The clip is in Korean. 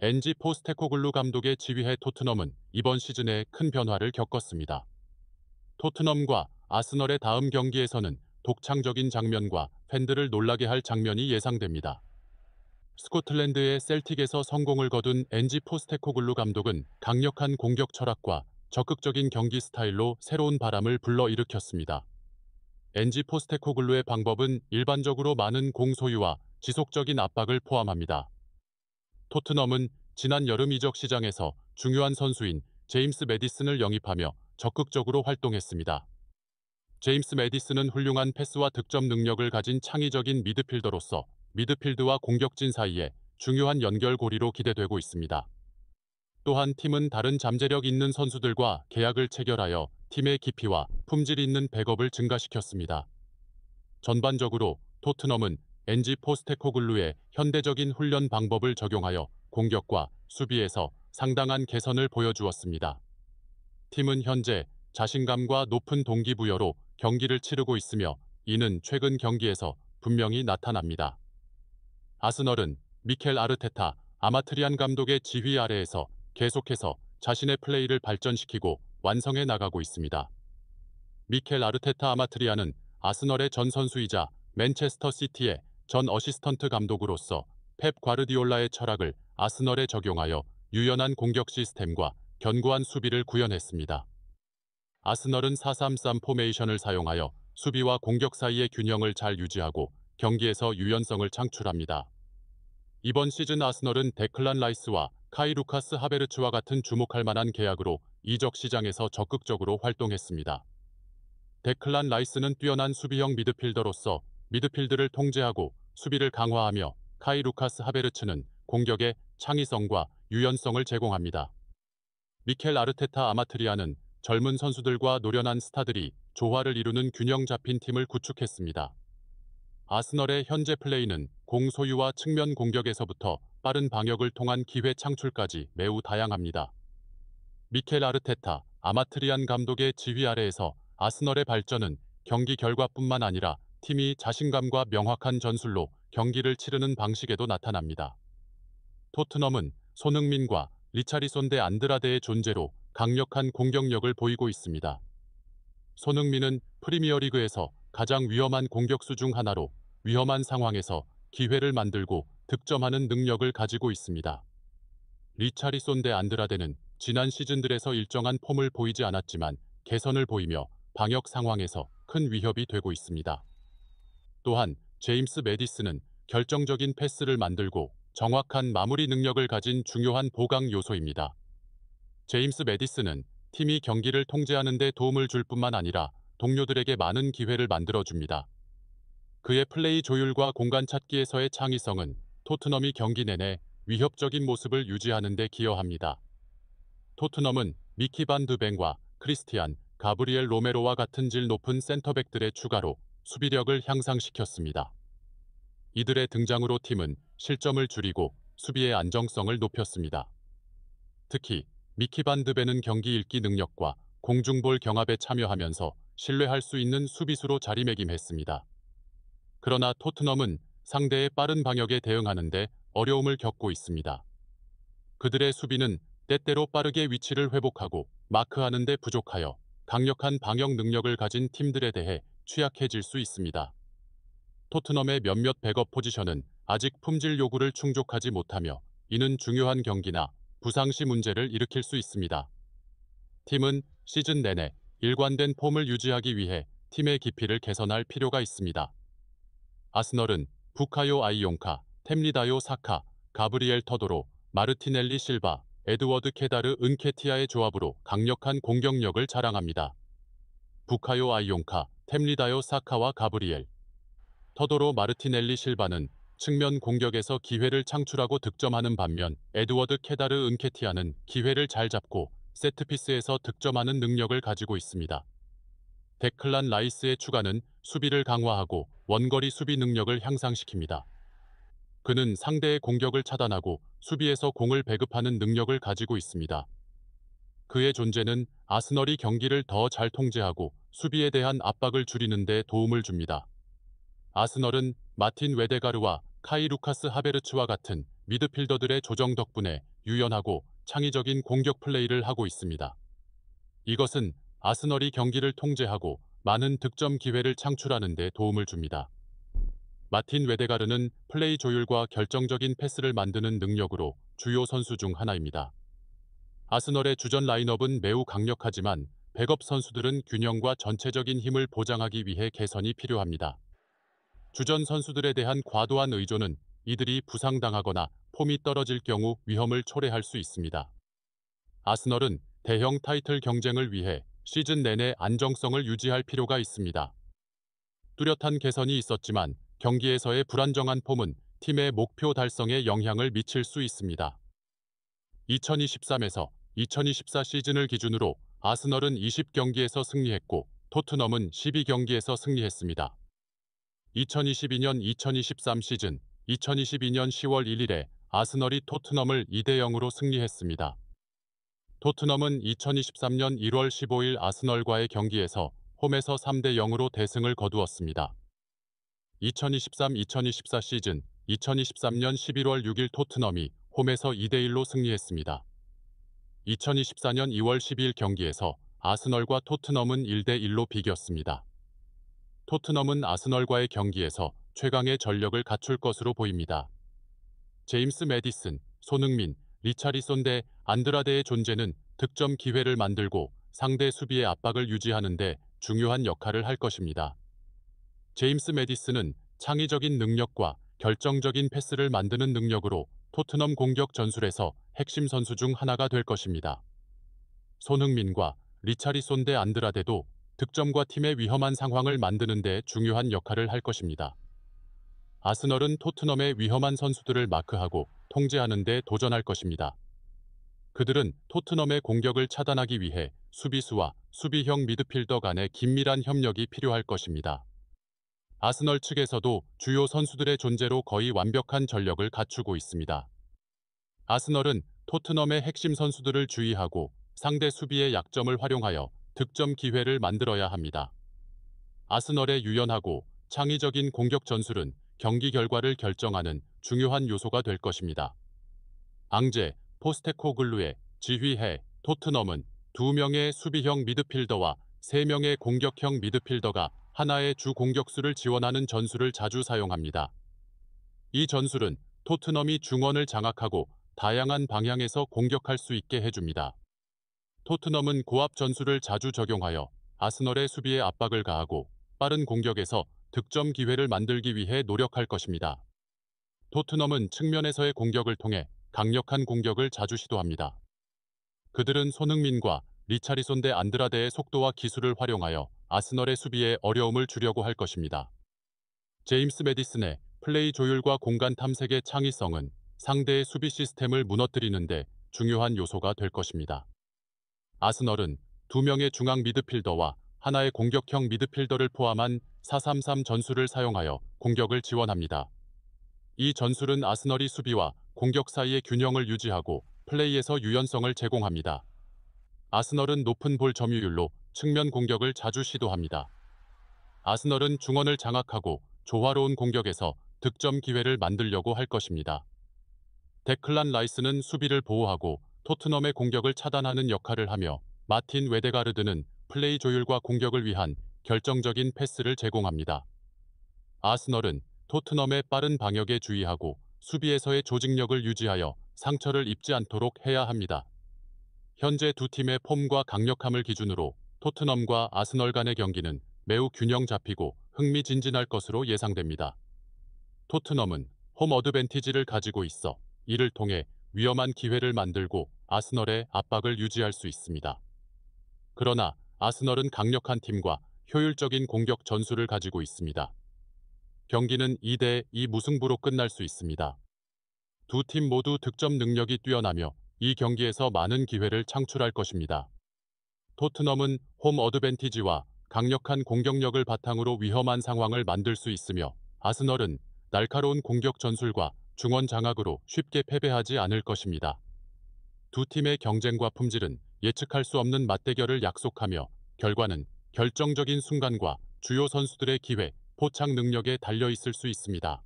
엔지 포스테코글루 감독의 지휘하에 토트넘은 이번 시즌에 큰 변화를 겪었습니다. 토트넘과 아스널의 다음 경기에서는 독창적인 장면과 팬들을 놀라게 할 장면이 예상됩니다. 스코틀랜드의 셀틱에서 성공을 거둔 엔지 포스테코글루 감독은 강력한 공격 철학과 적극적인 경기 스타일로 새로운 바람을 불러일으켰습니다. 엔지 포스테코글루의 방법은 일반적으로 많은 공 소유와 지속적인 압박을 포함합니다. 토트넘은 지난 여름 이적 시장에서 중요한 선수인 제임스 매디슨을 영입하며 적극적으로 활동했습니다. 제임스 매디슨은 훌륭한 패스와 득점 능력을 가진 창의적인 미드필더로서 미드필드와 공격진 사이에 중요한 연결고리로 기대되고 있습니다. 또한 팀은 다른 잠재력 있는 선수들과 계약을 체결하여 팀의 깊이와 품질 있는 백업을 증가시켰습니다. 전반적으로 토트넘은 엔지 포스테코글루의 현대적인 훈련 방법을 적용하여 공격과 수비에서 상당한 개선을 보여주었습니다. 팀은 현재 자신감과 높은 동기부여로 경기를 치르고 있으며 이는 최근 경기에서 분명히 나타납니다. 아스널은 미켈 아르테타, 아마트리안 감독의 지휘 아래에서 계속해서 자신의 플레이를 발전시키고 완성해 나가고 있습니다. 미켈 아르테타 아마트리안은 아스널의 전 선수이자 맨체스터 시티의 전 어시스턴트 감독으로서 펩 과르디올라의 철학을 아스널에 적용하여 유연한 공격 시스템과 견고한 수비를 구현했습니다. 아스널은 4-3-3 포메이션을 사용하여 수비와 공격 사이의 균형을 잘 유지하고 경기에서 유연성을 창출합니다. 이번 시즌 아스널은 데클란 라이스와 카이 루카스 하베르츠와 같은 주목할 만한 계약으로 이적 시장에서 적극적으로 활동했습니다. 데클란 라이스는 뛰어난 수비형 미드필더로서 미드필드를 통제하고 수비를 강화하며 카이 루카스 하베르츠는 공격의 창의성과 유연성을 제공합니다. 미켈 아르테타 아마트리아는 젊은 선수들과 노련한 스타들이 조화를 이루는 균형 잡힌 팀을 구축했습니다. 아스널의 현재 플레이는 공 소유와 측면 공격에서부터 빠른 방역을 통한 기회 창출까지 매우 다양합니다. 미켈 아르테타, 아마트리안 감독의 지휘 아래에서 아스널의 발전은 경기 결과뿐만 아니라 팀이 자신감과 명확한 전술로 경기를 치르는 방식에도 나타납니다. 토트넘은 손흥민과 리차리손 대 안드라데의 존재로 강력한 공격력을 보이고 있습니다. 손흥민은 프리미어리그에서 가장 위험한 공격수 중 하나로 위험한 상황에서 기회를 만들고 득점하는 능력을 가지고 있습니다. 리차리손 대 안드라데는 지난 시즌들에서 일정한 폼을 보이지 않았지만 개선을 보이며 방역 상황에서 큰 위협이 되고 있습니다. 또한 제임스 매디슨은 결정적인 패스를 만들고 정확한 마무리 능력을 가진 중요한 보강 요소입니다. 제임스 매디슨은 팀이 경기를 통제하는 데 도움을 줄 뿐만 아니라 동료들에게 많은 기회를 만들어줍니다. 그의 플레이 조율과 공간 찾기에서의 창의성은 토트넘이 경기 내내 위협적인 모습을 유지하는 데 기여합니다. 토트넘은 미키 반 드벤과 크리스티안, 가브리엘 로메로와 같은 질 높은 센터백들의 추가로 수비력을 향상시켰습니다. 이들의 등장으로 팀은 실점을 줄이고 수비의 안정성을 높였습니다. 특히 미키 반 드벤은 경기 읽기 능력과 공중볼 경합에 참여하면서 신뢰할 수 있는 수비수로 자리매김했습니다. 그러나 토트넘은 상대의 빠른 방역에 대응하는 데 어려움을 겪고 있습니다. 그들의 수비는 때때로 빠르게 위치를 회복하고 마크하는 데 부족하여 강력한 방역 능력을 가진 팀들에 대해 취약해질 수 있습니다. 토트넘의 몇몇 백업 포지션은 아직 품질 요구를 충족하지 못하며 이는 중요한 경기나 부상 시 문제를 일으킬 수 있습니다. 팀은 시즌 내내 일관된 폼을 유지하기 위해 팀의 깊이를 개선할 필요가 있습니다. 아스널은 부카요 아이용카, 템리다요 사카, 가브리엘 터도로, 마르티넬리 실바, 에드워드 케다르 은케티아의 조합으로 강력한 공격력을 자랑합니다. 부카요 아이용카, 템리다요 사카와 가브리엘, 터도로 마르티넬리 실바는 측면 공격에서 기회를 창출하고 득점하는 반면 에드워드 케다르 은케티아는 기회를 잘 잡고 세트피스에서 득점하는 능력을 가지고 있습니다. 데클란 라이스의 추가는 수비를 강화하고 원거리 수비 능력을 향상시킵니다. 그는 상대의 공격을 차단하고 수비에서 공을 배급하는 능력을 가지고 있습니다. 그의 존재는 아스널이 경기를 더 잘 통제하고 수비에 대한 압박을 줄이는 데 도움을 줍니다. 아스널은 마틴 웨데가르와 카이 루카스 하베르츠와 같은 미드필더들의 조정 덕분에 유연하고 창의적인 공격 플레이를 하고 있습니다. 이것은 아스널이 경기를 통제하고 많은 득점 기회를 창출하는 데 도움을 줍니다. 마틴 웨데가르는 플레이 조율과 결정적인 패스를 만드는 능력으로 주요 선수 중 하나입니다. 아스널의 주전 라인업은 매우 강력하지만 백업 선수들은 균형과 전체적인 힘을 보장하기 위해 개선이 필요합니다. 주전 선수들에 대한 과도한 의존은 이들이 부상당하거나 폼이 떨어질 경우 위험을 초래할 수 있습니다. 아스널은 대형 타이틀 경쟁을 위해 시즌 내내 안정성을 유지할 필요가 있습니다. 뚜렷한 개선이 있었지만 경기에서의 불안정한 폼은 팀의 목표 달성에 영향을 미칠 수 있습니다. 2023에서 2024 시즌을 기준으로 아스널은 20경기에서 승리했고 토트넘은 12경기에서 승리했습니다. 2022년-2023 시즌 2022년 10월 1일에 아스널이 토트넘을 2대0으로 승리했습니다. 토트넘은 2023년 1월 15일 아스널과의 경기에서 홈에서 3대0으로 대승을 거두었습니다. 2023-2024 시즌 2023년 11월 6일 토트넘이 홈에서 2대1로 승리했습니다. 2024년 2월 12일 경기에서 아스널과 토트넘은 1대1로 비겼습니다. 토트넘은 아스널과의 경기에서 최강의 전력을 갖출 것으로 보입니다. 제임스 매디슨, 손흥민, 리차리손 대 안드라데의 존재는 득점 기회를 만들고 상대 수비의 압박을 유지하는 데 중요한 역할을 할 것입니다. 제임스 매디슨은 창의적인 능력과 결정적인 패스를 만드는 능력으로 토트넘 공격 전술에서 핵심 선수 중 하나가 될 것입니다. 손흥민과 리차리손 대 안드라데도 득점과 팀의 위험한 상황을 만드는 데 중요한 역할을 할 것입니다. 아스널은 토트넘의 위험한 선수들을 마크하고 통제하는 데 도전할 것입니다. 그들은 토트넘의 공격을 차단하기 위해 수비수와 수비형 미드필더 간의 긴밀한 협력이 필요할 것입니다. 아스널 측에서도 주요 선수들의 존재로 거의 완벽한 전력을 갖추고 있습니다. 아스널은 토트넘의 핵심 선수들을 주의하고 상대 수비의 약점을 활용하여 득점 기회를 만들어야 합니다. 아스널의 유연하고 창의적인 공격 전술은 경기 결과를 결정하는 중요한 요소가 될 것입니다. 앙제, 포스테코글루의 지휘해 토트넘은 2명의 수비형 미드필더와 3명의 공격형 미드필더가 하나의 주 공격수를 지원하는 전술을 자주 사용합니다. 이 전술은 토트넘이 중원을 장악하고 다양한 방향에서 공격할 수 있게 해줍니다. 토트넘은 고압 전술을 자주 적용하여 아스널의 수비에 압박을 가하고 빠른 공격에서 득점 기회를 만들기 위해 노력할 것입니다. 토트넘은 측면에서의 공격을 통해 강력한 공격을 자주 시도합니다. 그들은 손흥민과 리차리손 대 안드라데의 속도와 기술을 활용하여 아스널의 수비에 어려움을 주려고 할 것입니다. 제임스 매디슨의 플레이 조율과 공간 탐색의 창의성은 상대의 수비 시스템을 무너뜨리는 데 중요한 요소가 될 것입니다. 아스널은 2명의 중앙 미드필더와 하나의 공격형 미드필더를 포함한 4-3-3 전술을 사용하여 공격을 지원합니다. 이 전술은 아스널이 수비와 공격 사이의 균형을 유지하고 플레이에서 유연성을 제공합니다. 아스널은 높은 볼 점유율로 측면 공격을 자주 시도합니다. 아스널은 중원을 장악하고 조화로운 공격에서 득점 기회를 만들려고 할 것입니다. 데클란 라이스는 수비를 보호하고 토트넘의 공격을 차단하는 역할을 하며 마틴 웨데가르드는 플레이 조율과 공격을 위한 결정적인 패스를 제공합니다. 아스널은 토트넘의 빠른 방역에 주의하고 수비에서의 조직력을 유지하여 상처를 입지 않도록 해야 합니다. 현재 두 팀의 폼과 강력함을 기준으로 토트넘과 아스널 간의 경기는 매우 균형 잡히고 흥미진진할 것으로 예상됩니다. 토트넘은 홈 어드밴티지를 가지고 있어 이를 통해 위험한 기회를 만들고 아스널의 압박을 유지할 수 있습니다. 그러나 아스널은 강력한 팀과 효율적인 공격 전술을 가지고 있습니다. 경기는 2대2 무승부로 끝날 수 있습니다. 두 팀 모두 득점 능력이 뛰어나며 이 경기에서 많은 기회를 창출할 것입니다. 토트넘은 홈 어드밴티지와 강력한 공격력을 바탕으로 위험한 상황을 만들 수 있으며 아스널은 날카로운 공격 전술과 중원 장악으로 쉽게 패배하지 않을 것입니다. 두 팀의 경쟁과 품질은 예측할 수 없는 맞대결을 약속하며 결과는 결정적인 순간과 주요 선수들의 기회, 포착 능력에 달려 있을 수 있습니다.